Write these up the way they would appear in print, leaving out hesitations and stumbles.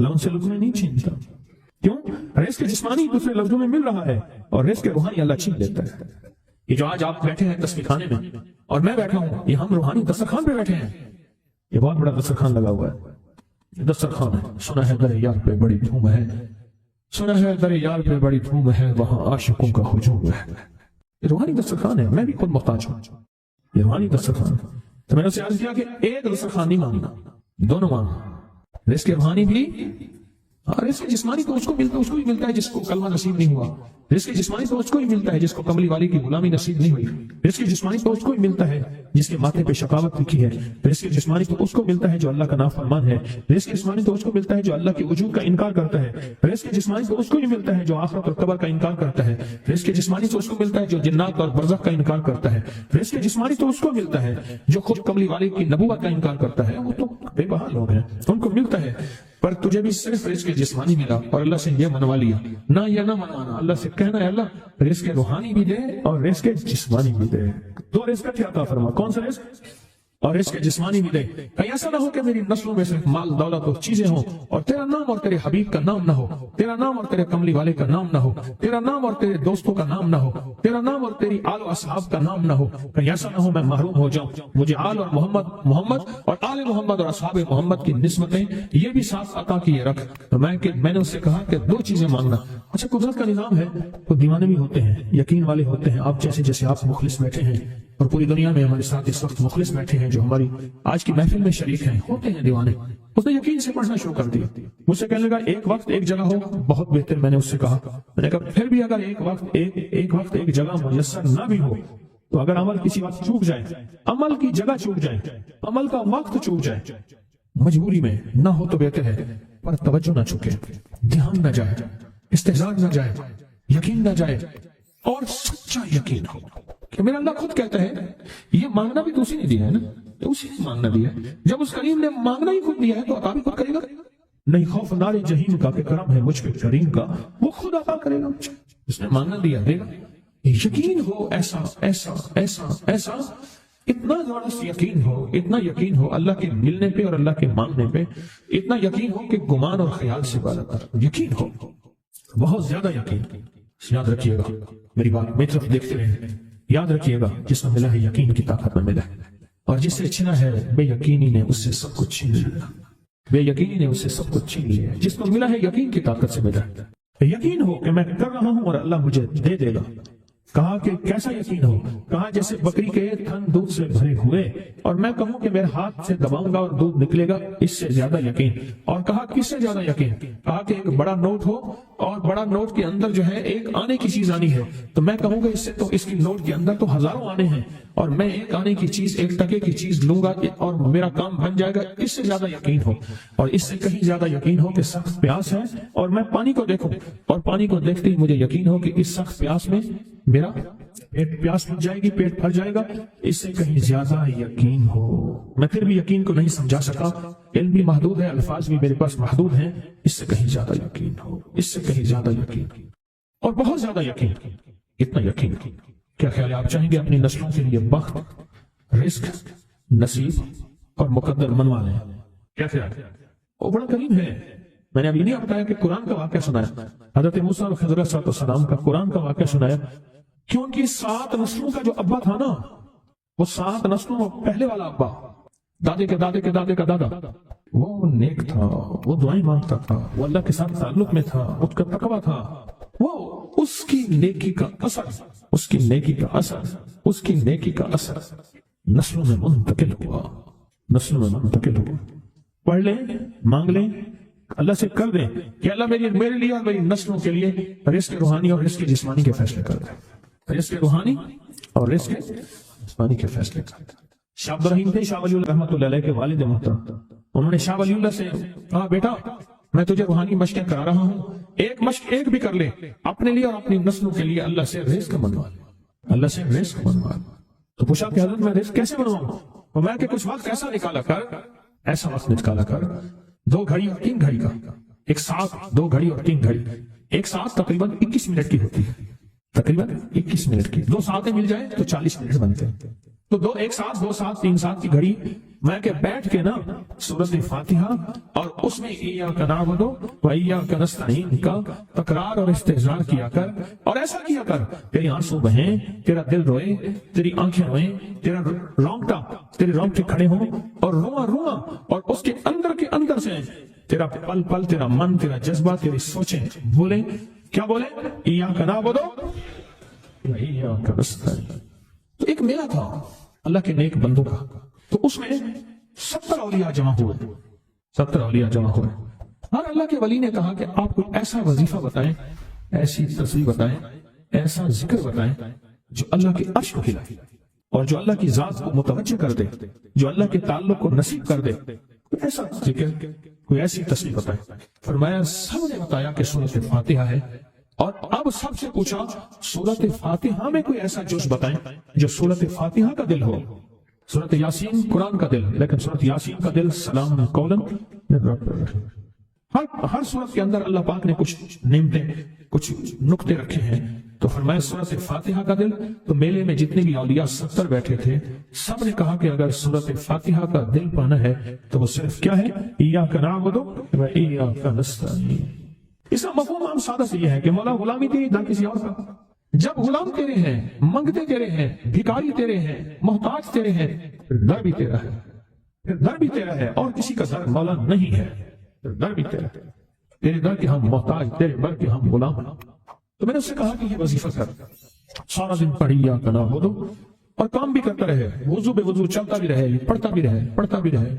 اللہ ان سے لقمے نہیں چھینتا. کیوں؟ رزق جسمانی دوسرے لفظوں میں مل رہا ہے اور رزق روحانی اللہ چھین لیتا ہے. یہ جو آج آپ بیٹھے ہیں تسبیح خانے میں اور میں بیٹھا ہوں، یہ ہم روحانی دسترخوان پہ بیٹھے ہیں. یہ بہت بڑا دسترخوان لگا ہوا ہے، دسترخوان ہے. سنا ہے در یار پہ بڑی دھوم ہے، سنا ہے در یار پہ بڑی دھوم ہے، وہاں عاشقوں کا ہجوم ہے. یہ روحانی دسترخوان ہے. میں بھی خود محتاج ہوں. یہ روحانی دسترخوان ہے. تو میں نے اسے عرض کیا کہ ایک دسترخوان نہیں مانگنا، دونوں مانگنا. رزق روحانی بھی اور رزق جسمانی تو اس کو بھی ملتا ہے جس کو کلمہ نصیب نہیں ہوا. رزق جسمانی تو اس کو ہی ملتا ہے جس کو کملی والی کی غلامی نصیب نہیں ہوئی. رزق جسمانی تو اس کو ہی ملتا ہے جس کے ماتھے پہ شقاوت لکھی ہے. رزق جسمانی تو اس کو ملتا ہے جو اللہ کا نافرمان ہے. رزق جسمانی تو اس کو ملتا ہے جو اللہ کے وجود کا انکار کرتا ہے. رزق جسمانی تو اس کو ہی ملتا ہے جو آخرت اور قبر کا انکار کرتا ہے. رزق جسمانی تو اس کو ملتا ہے جو جنات اور برزخ کا انکار کرتا ہے. رزق جسمانی تو اس کو ملتا ہے جو خود کملی والی کی نبوت کا انکار کرتا ہے. وہ تو بے بہا لوگ ہیں، ان کو ملتا ہے. پر تجھے بھی صرف رزق جسمانی ملا اور اللہ سے یہ منوا لیا. نہ یہ نہ منوانا، اللہ سے کہنا ہے اللہ رزق روحانی بھی دے اور رزق جسمانی بھی دے. دو رزق کیا عطا فرما، کون سا رزق؟ اور رزق جسمانی بھی دے. کہیں ایسا نہ ہو کہ میری نسلوں میں صرف مال دولت اور چیزیں ہوں اور تیرا نام اور تیرے حبیب کا نام نہ ہو، تیرا نام اور تیرے کملی والے کا نام نہ ہو، تیرا نام اور تیرے دوستوں کا نام نہ ہو، تیرا نام اور تیری آل و اصحاب کا نام نہ ہو. کہیں ایسا نہ ہو میں محروم ہو جاؤں. مجھے آل اور محمد اور آل محمد اور اصحاب محمد کی نسبتیں یہ بھی ساتھ عطا کیے رکھ. تو میں نے اس سے کہا کہ دو چیزیں مانگنا. اچھا قدرت کا نظام ہے، وہ دیوانے بھی ہوتے ہیں، یقین والے ہوتے ہیں. آپ جیسے آپ مخلص بیٹھے ہیں اور پوری دنیا میں ہمارے ساتھ اس وقت مخلص بیٹھے ہیں جو ہماری آج کی محفل میں شریک ہیں، ہوتے ہیں دیوانے. اس نے یقین سے پڑھنا شروع کر دیا. مجھ سے کہنے لگا ایک وقت ایک جگہ ہو بہت بہتر. میں نے اس سے کہا، میں نے کہا پھر بھی اگر ایک وقت ایک جگہ میسر نہ بھی ہو تو اگر عمل کسی وقت چوک جائے، عمل کی جگہ چوک جائے، عمل کا وقت چوک جائے، مجبوری میں نہ ہو تو بہتر ہے. پر توجہ نہ چکے، دھیان نہ جائے، استحضار نہ جائے، یقین نہ جائے اور سچا یقین ہو کہ میرا اللہ خود کہتا ہے یہ مانگنا بھی تو اسی نے دیا ہے نا، اسی نے مانگنا دیا. جب اس کریم نے مانگنا ہی خود دیا ہے تو عطا بھی خود کرے گا. نہیں خوف نار جہیم کا کہ کرم ہے مجھ پہ کریم کا، وہ خود عطا کرے گا. اس نے مانگنا دیا دے گا. یقین ہو ایسا ایسا ایسا ایسا، اتنا زبردست یقین ہو، اتنا یقین ہو اللہ کے ملنے پہ اور اللہ کے مانگنے پہ، اتنا یقین ہو کہ گمان اور خیال سے بالاتر یقین ہو، بہت زیادہ یقین. یاد رکھیے گا میری بات، میری طرف دیکھتے رہے. یاد رکھیے گا جس میں ملا ہے یقین کی طاقت میں ملا ہے، اور جس سے چھنا ہے بے یقینی نے اس سے سب کچھ چھین لیا. بے یقینی نے اس سے سب کچھ چھین لیا. جس کو ملا ہے یقین کی طاقت سے ملا ہے. یقین ہو کہ میں کر رہا ہوں اور اللہ مجھے دے دے گا. کہا کہ کیسا یقین ہو؟ کہا جیسے بکری کے تھن دودھ سے بھرے ہوئے اور میں کہوں کہ میرے ہاتھ سے دباؤں گا اور دودھ نکلے گا، اس سے زیادہ یقین. اور کہا کس سے زیادہ یقین؟ کہا کہ ایک بڑا نوٹ ہو اور بڑا نوٹ کے اندر جو ہے ایک آنے کی چیز آنی ہے، تو میں کہوں گا اس سے تو اس کی نوٹ کے اندر تو ہزاروں آنے ہیں اور میں ایک آنے کی چیز، ایک ٹکے کی چیز لوں گا اور میرا کام بن جائے گا. اس سے زیادہ یقین ہو. اور اس سے کہیں زیادہ یقین ہو کہ سخت پیاس ہے اور میں پانی کو دیکھوں اور پانی کو دیکھتے ہی مجھے یقین ہو کہ اس سخت پیاس میں میرا پیاس بن جائے گی، پیٹ بھر جائے گا. اس سے کہیں زیادہ یقین ہو. میں پھر بھی یقین کو نہیں سمجھا سکا، علم بھی محدود ہے، الفاظ بھی میرے پاس محدود ہیں. اس سے کہیں زیادہ یقین ہو، اس سے کہیں زیادہ یقین اور بہت زیادہ یقین. اتنا یقین. کیا خیال ہے آپ چاہیں گے اپنی نسلوں کے لیے بخت، رزق، نصیب اور مقدر منوا لیں؟ کیا خیال ہے؟ وہ بڑا کریم ہے. میں نے ابھی نہیں بتایا کہ قرآن کا واقعہ سنایا، حضرت موسیٰ اور خضر علیہ السلام کا قرآن کا واقعہ سنایا کہ ان کی 7 نسلوں کا جو ابا تھا نا، وہ 7 نسلوں میں پہلے والا ابا، دادے کے دادے کے دادے کا دادا، وہ نیک تھا، وہ دعائیں مانگتا تھا، وہ اللہ کے ساتھ تعلق میں تھا، اس کا تقویٰ تھا. وہ اس کی نیکی کا اثر، اس کی نیکی کا اثر، اس کی نیکی کا اثر نسلوں میں منتقل ہوا، نسلوں میں منتقل ہوا. پڑھ لیں، مانگ لیں، اللہ سے کر دیں کہ اللہ میرے لیے اور میری نسلوں کے لیے رزق روحانی اور رزق جسمانی کے فیصلے کر دیں. رزق روحانی اور رزق جسمانی کے فیصلے کر دیں. شاہ عبد الرحیم تھے شاہ ولی اللہ رحمۃ اللہ علیہ کے والد محترم. انہوں نے شاہ ولی اللہ سے کہا بیٹا میں تجھے روحانی مشقیں کرا رہا ہوں، ایک مشق ایک بھی کر لے اپنے لیے اور اپنی نسلوں کے لیے، اللہ سے رزق منوا لے، اللہ سے رزق منوا لے. تو پوچھا کہ حضرت میں رزق کیسے بنواؤں؟ تو میں کہ کچھ وقت ایسا نکالا کر، ایسا وقت نکالا کر 2 گھڑی اور 3 گھڑی کا، ایک ساتھ 2 گھڑی اور 3 گھڑی، ایک ساتھ تقریباً 21 منٹ کی ہوتی ہے، تقریباً 21 منٹ کی. 2 ساتیں مل جائیں تو 40 منٹ بنتے ہیں. تو ایک ساتھ 2 ساتھ 3 ساتھ کی گھڑی میں کہ بیٹھ کے نا سورۃ فاتحہ اور اس میں ایاک نعبد و ایاک نستعین کا تکرار اور استحضار کیا کر، اور ایسا کیا کر تیری آنسو بہیں، تیرا دل روئے، تیری آنکھیں روئیں، تیرا تیرے رونگٹے کھڑے ہوں، اور رواں رواں اور اس کے اندر سے تیرا پل پل، تیرا من، تیرا جذبہ، تیری سوچیں بولیں، کیا بولیں؟ ایاک نعبد و ایاک نستعین۔ تو ایک میلہ تھا اللہ کے نیک بندوں کا، تو اس میں 70 اولیاء جمع ہوئے۔ اور اللہ کے ولی نے کہا کہ آپ کو ایسا وظیفہ بتائیں، ایسی تسبیح بتائیں، ایسا ذکر بتائیں جو اللہ کے عرش کو ہلائے اور جو اللہ کی ذات کو متوجہ کر دے، جو اللہ کے تعلق کو نصیب کر دے۔ کوئی ایسا ذکر، کوئی ایسی تسبیح بتائیں۔ فرمایا سب نے بتایا کہ سورۃ فاتحہ ہے، اور اب سب سے پوچھا سورۃ فاتحہ میں کوئی ایسا جز بتائیں جو سورۃ فاتحہ کا دل ہو۔ سورۃ یاسین قرآن کا دل، لیکن سورۃ یاسین کا دل سلام قولا من رب الرحیم۔ ہر سورت کے اندر اللہ پاک نے کچھ نعمتیں، کچھ نقطے رکھے ہیں، تو فرمایا سورۃ فاتحہ کا دل۔ تو میلے میں جتنے بھی اولیاء 70 بیٹھے تھے، سب نے کہا کہ اگر سورۃ فاتحہ کا دل پانا ہے تو وہ صرف کیا ہے؟ ایاک نعبد و ایاک نستعین۔ اس کا مفہوم عام سادہ سے یہ ہے کہ مولا غلامی تیری نہ کسی اور کا۔ جب غلام تیرے ہیں، منگتے تیرے ہیں، بھکاری تیرے ہیں، محتاج تیرے ہیں، پھر در بھی تیرا ہے، اور کسی کا در مولا نہیں ہے، پھر در بھی تیرا ہے۔ تیرے در کے ہم محتاج، تیرے در کے ہم غلام ہیں۔ تو میں نے اس سے کہا کہ یہ وظیفہ کر، سارا دن پڑھی ایاک نعبد اور کام بھی کرتا رہے، وضو بے وضو چلتا بھی رہے، پڑھتا بھی رہے۔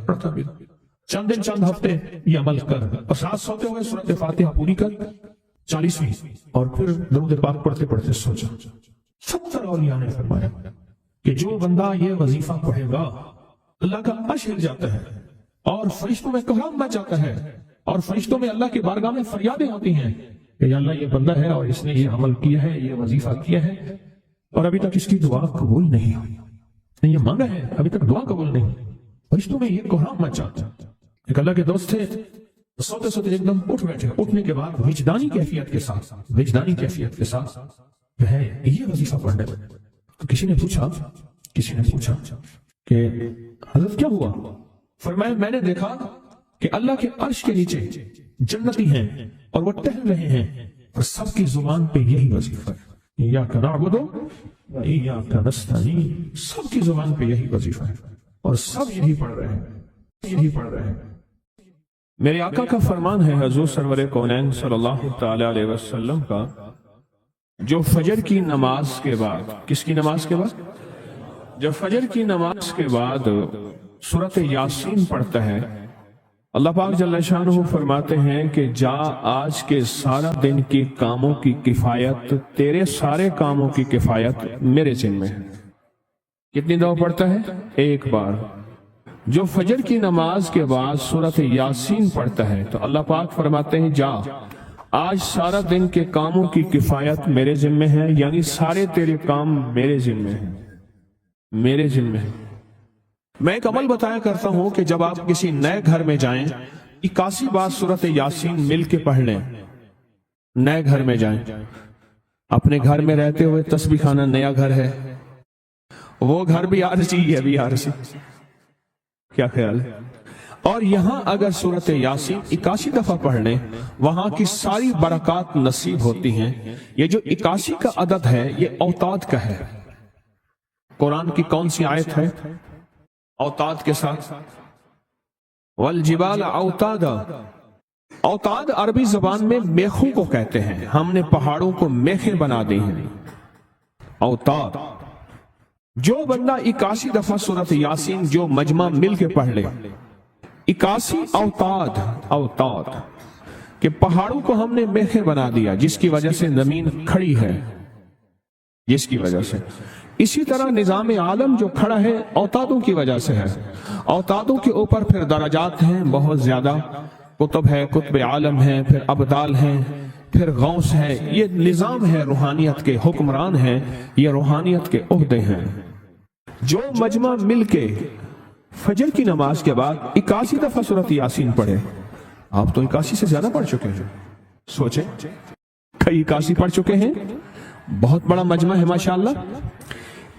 چند دن چند ہفتے یہ عمل کر، اور رات سوتے ہوئے سورۃ فاتحہ پوری کر 40ویں، اور پھر درود پاک پڑھتے پڑھتے سو جا۔ 70 اولیاء نے فرمایا کہ جو بندہ یہ وظیفہ پڑھے گا اللہ کا عرش ہل جاتا ہے، اور فرشتوں میں کوہرام مچ جاتا ہے، اور فرشتوں میں اللہ کی بارگاہ میں فریادیں ہوتی ہیں کہ یا اللہ یہ بندہ ہے اور اس نے یہ عمل کیا ہے، یہ وظیفہ کیا ہے، اور ابھی تک اس کی دعا قبول نہیں ہوئی، یہ مانگا ہے ابھی تک دعا قبول نہیں۔ فرشتوں میں یہ کوہرام مچ جاتا ہے۔ ایک اللہ کے دوست تھے، سوتے سوتے ایک دم اٹھ بیٹھے، اٹھنے کے بعد وجدانی کیفیت کے ساتھ جو ہے یہ وظیفہ پڑھنے لگے۔ تو کسی نے پوچھا کہ حضرت کیا ہوا؟ فرمایا میں نے دیکھا کہ اللہ کے عرش کے نیچے جنتی ہیں اور وہ ٹہل رہے ہیں، اور سب کی زبان پہ یہی وظیفہ ہے، ایاک نعبد و ایاک نستعین۔ سب کی زبان پہ یہی وظیفہ ہے، اور سب یہی پڑھ رہے ہیں۔ میرے آقا کا فرمان ہے، حضور سرور کونین صلی اللہ تعالی علیہ وسلم کا، جو فجر کی نماز کے بعد، کس کی نماز کے بعد؟ جو فجر کی نماز کے بعد سورۃ یاسین پڑھتا ہے، اللہ پاک جل شانہ فرماتے ہیں کہ جا آج کے سارا دن کی کاموں کی کفایت، تیرے سارے کاموں کی کفایت میرے ذمہ ہے۔ کتنی دفعہ پڑھتا ہے؟ ایک بار۔ جو فجر کی نماز کے بعد سورۃ یاسین پڑھتا ہے تو اللہ پاک فرماتے ہیں جا آج سارا دن کے کاموں کی کفایت میرے ذمہ ہے، یعنی سارے تیرے کام میرے ذمہ ہیں۔ میں ایک عمل بتایا کرتا ہوں کہ جب آپ کسی نئے گھر میں جائیں، 81 بار سورۃ یاسین مل کے پڑھ لیں۔ نئے گھر میں جائیں، اپنے گھر میں رہتے ہوئے تسبیح خانہ نیا گھر ہے، وہ گھر بھی عارضی، یہ بھی عارضی، کیا خیال ہے؟ اور یہاں اگر سورۃ یاسین 81 دفعہ پڑھ لیں، وہاں کی ساری برکات نصیب ہوتی ہیں۔ یہ جو 81 کا عدد ہے یہ اوتاد کا ہے۔ قرآن کی کون سی آیت ہے اوتاد کے ساتھ؟ والجبال اوتادا۔ اوتاد عربی زبان میں میخوں کو کہتے ہیں، ہم نے پہاڑوں کو میخیں بنا دی ہیں۔ اوتاد، جو بندہ 81 دفعہ سورۃ یاسین جو مجمع مل کے پڑھ لے، 81 اوتاد کہ پہاڑوں کو ہم نے میخیں بنا دیا، جس کی وجہ سے زمین کھڑی ہے، جس کی وجہ سے۔ اسی طرح نظام عالم جو کھڑا ہے اوتادوں کی وجہ سے ہے۔ اوتادوں کے اوپر پھر درجات ہیں بہت زیادہ، قطب ہے، قطب عالم ہے، پھر ابدال ہیں، پھر غوث ہے۔ یہ نظام ہے، روحانیت کے حکمران ہیں، یہ روحانیت کے عہدے ہیں۔ جو مجمع مل کے فجر کی نماز کے بعد 81 دفعہ سورۃ یاسین پڑھے، آپ تو 81 سے زیادہ پڑھ چکے ہیں، سوچیں کئی 81 پڑھ چکے ہیں، بہت بڑا مجمع ہے ماشاءاللہ۔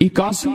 81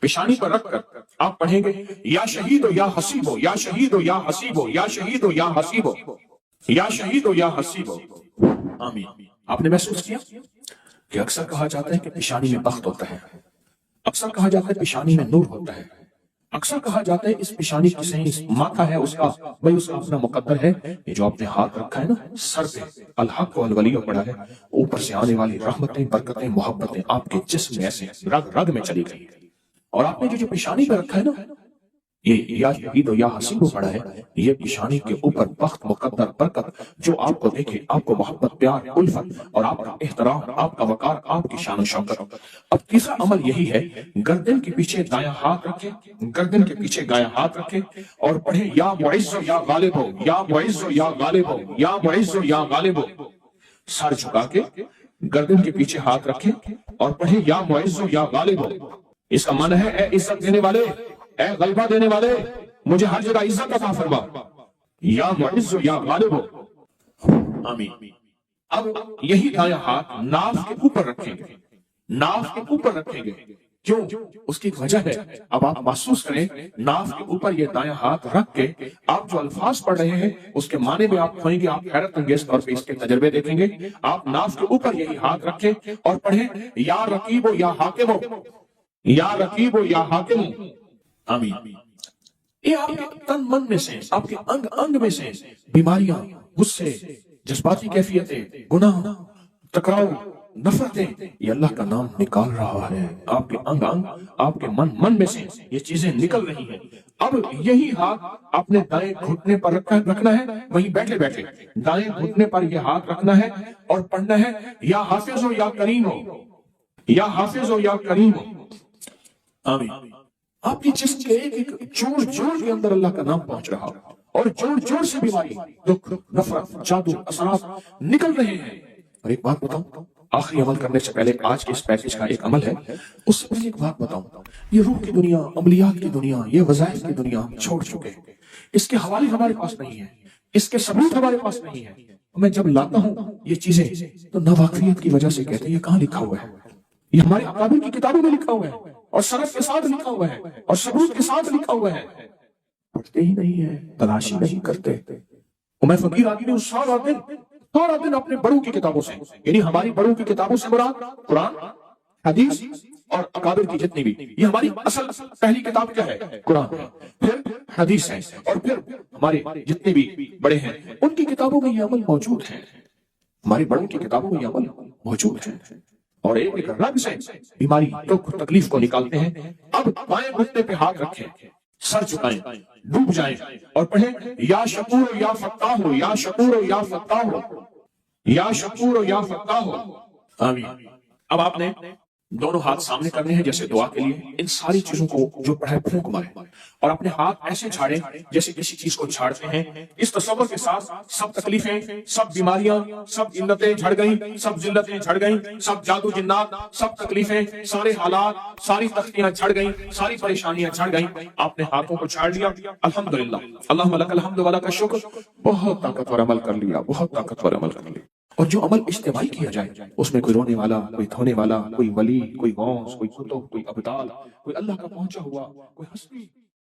پیشانی پر رکھ کر آپ پڑھیں گے یا شہید یا حسیب ہو، یا شہید یا حسیب ہو، یا شہید یا حسیب ہو، یا شہید یا حسیب ہو۔ آمین۔ آپ نے محسوس کیا کہ اکثر کہا جاتا ہے کہ پیشانی میں بخت ہوتا ہے، اکثر کہا جاتا ہے پیشانی میں نور ہوتا ہے، اکثر کہا جاتا ہے اس پیشانی کی سے اس ماتھا ہے اس کا بھئی اس کا اپنا مقدر ہے۔ یہ جو آپ نے ہاتھ رکھا ہے نا سر پہ الحق والولی پڑا ہے، اوپر سے آنے والی رحمتیں برکتیں محبتیں آپ کے جسم میں ایسے رگ رگ میں چلی گئی۔ اور آپ نے جو پیشانی پہ رکھا ہے نا یہ یا شہید یا حسیب پڑا ہے، یہ پیشانی کے اوپر بخت مقدر برکت جو آپ کو دیکھے، آپ کو محبت پیار الفت اور آپ کا احترام، آپ کا وقار، آپ کی شان و شوکت۔ اب تیسرا عمل یہی ہے، گردن کے پیچھے دایاں ہاتھ رکھے، گردن کے پیچھے دایاں ہاتھ رکھے اور پڑھے یا معز یا غالب ہو، یا معز یا غالب ہو، یا معز یا غالب ہو۔ سر جھکا کے گردن کے پیچھے ہاتھ رکھے اور پڑھے یا معز یا غالب ہو۔ اس کا معنی ہے اے عزت دینے والے، اے غلبہ دینے والے، مجھے ہر جگہ عزت عطا فرما، یا معز یا غالب ہو۔ آمین۔ اب یہی دایاں ہاتھ ناف کے اوپر رکھیں گے، ناف کے اوپر رکھیں گے۔ کیوں؟ اس کی ایک وجہ ہے۔ اب آپ محسوس کریں ناف کے اوپر یہ دایاں ہاتھ رکھ کے آپ جو الفاظ پڑھ رہے ہیں اس کے معنی میں آپ کھوئیں گے، آپ حیرت انگیز طور پہ اس کے تجربے دیکھیں گے۔ آپ ناف کے اوپر یہی ہاتھ رکھیں اور پڑھیں یا رقیب ہو یا حاکم ہو، یا رقیب ہو یا حاکم ہو۔ آمین۔ یہ آپ کے تن من میں سے، آپ کے انگ انگ میں سے بیماریاں، غصے، جذباتی کیفیتیں، گناہ، ٹکراؤ، نفرتیں، یہ اللہ کا نام نکال رہا ہے۔ آپ کے انگ انگ، آپ کے من میں سے یہ چیزیں نکل رہی ہیں۔ اب یہی ہاتھ آپ نے دائیں گھٹنے پر رکھنا ہے، وہیں بیٹھے بیٹھے دائیں گھٹنے پر یہ ہاتھ رکھنا ہے اور پڑھنا ہے یا حافظ ہو یا کریم ہو، یا حافظ ہو یا کریم ہو۔ آمین۔ آپ کی جسم کے ایک ایک جوڑ جوڑ کے اندر اللہ کا نام پہنچ رہا اور جوڑ جوڑ سے بیماری، دکھ، نفرت، جادو، اثرات نکل رہے ہیں۔ اور ایک بات بتاؤں، آخری عمل کرنے سے پہلے آج کے اس پیکج کا ایک عمل ہے، اس سے پہلے ایک بات بتاؤں، یہ روح کی دنیا، عملیات کی دنیا، یہ وظائف کی دنیا ہم چھوڑ چکے ہیں۔ اس کے حوالے ہمارے پاس نہیں ہے، اس کے ثبوت ہمارے پاس نہیں ہے۔ میں جب لاتا ہوں یہ چیزیں تو ناواقفیت کی وجہ سے کہتے ہیں یہ کہاں لکھا ہوا ہے؟ یہ ہمارے اکابر کی کتابوں میں لکھا ہوا ہے اور سند کے ساتھ لکھا ہوا ہے اور ثبوت کے ساتھ لکھا ہوا ہے، پڑھتے ہی نہیں ہے، تلاشی نہیں کرتے۔ میں فقیر آدمی نے سارا دن اپنے بڑوں کی کتابوں سے، یعنی ہماری بڑوں کی کتابوں سے مراد قرآن، حدیث اور اکابر کی جتنی بھی، یہ ہماری اصل پہلی کتاب کیا ہے؟ قرآن ہے، پھر حدیث ہے، اور پھر ہمارے جتنے بھی بڑے ہیں ان کی کتابوں میں یہ عمل موجود ہے، ہماری بڑوں کی کتابوں میں یہ عمل موجود ہے۔ اور ایک ایک رگ سے بیماری، دکھ، تکلیف کو نکالتے ہیں۔ اب بائیں گھٹنے پہ ہاتھ رکھیں، سر جھکائیں، ڈوب جائیں اور پڑھیں یا شکور یا فتاح ہو، یا شکور یا فتاح ہو، یا شکور یا فتاح ہو۔ آمین۔ اب آپ نے دونوں ہاتھ سامنے کرنے ہیں جیسے دعا کے لیے، ان ساری چیزوں کو جو پڑھے پھونک مارے اور اپنے ہاتھ ایسے جھاڑیں جیسے کسی چیز کو جھاڑتے ہیں، اس تصور کے ساتھ سب تکلیفیں، سب بیماریاں، سب علتیں جھڑ گئیں، سب ذلتیں جھڑ گئیں، سب جادو جنات، سب تکلیفیں، سارے حالات، ساری تختیاں جھڑ گئیں، ساری پریشانیاں جھڑ گئیں۔ آپ نے ہاتھوں کو جھاڑ لیا، الحمدللہ، اللہم لک الحمد ولک الشکر، بہت طاقتور عمل کر لیا، بہت طاقتور عمل کر لیا۔ اور جو عمل اجتماعی کیا جائے اس میں کوئی رونے والا، کوئی دھونے والا، کوئی ولی، کوئی غوث، کوئی کتب، کوئی ابدال، کوئی اللہ کا پہنچا ہوا، کوئی ہستی